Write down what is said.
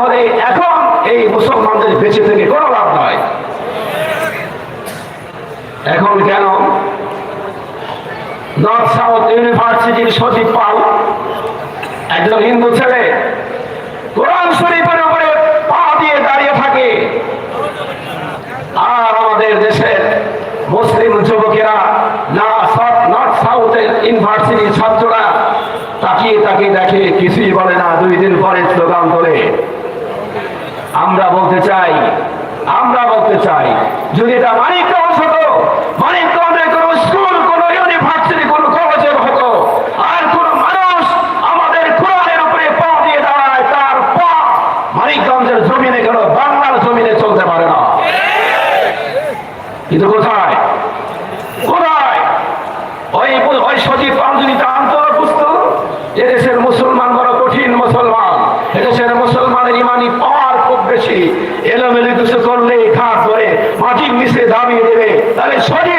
তাহলে এখন এই মুসলমানদের বেঁচে থেকে কোনো লাভ নয়। এখন কেন নর্থ সাউথ ইউনিভার্সিটির সচিব পাল একজন হিন্দু ছেলে কোরআন শরীফের উপরে পা দিয়ে দাঁড়িয়ে থাকে, আর আমাদের দেশের মুসলিম যুবকেরা নর্থ সাউথ ইউনিভার্সিটির ছাত্ররা তাকিয়ে তাকিয়ে দেখে, কিছুই বলে না, 2 দিন পরে স্লোগান তোলে। আমরা বলতে চাই যদি এটা মানিকগঞ্জ হতো, মানিকগঞ্জে কোনো স্কুল, কোনো ইউনিভার্সিটি, কোনো কলেজের হতো, আর কোন মানুষ আমাদের কোরআনের উপরে পা দিয়ে দাঁড়ায়, তার পা মানিকগঞ্জের জমিনে কেন বাংলার জমিনে চলতে পারে না? কিন্তু কোথায় ওই সচিব পাল যদি জানতো, বুঝতো এদেশের মুসলমান বড় কঠিন মুসলমান, এদেশের মুসলমানের ইমানি পাওয়ার খুব বেশি, এলোমেলো কিছু করলে ঘাট ধরে মাটির নিচে দাবিয়ে দেবে, তাহলে সঠিক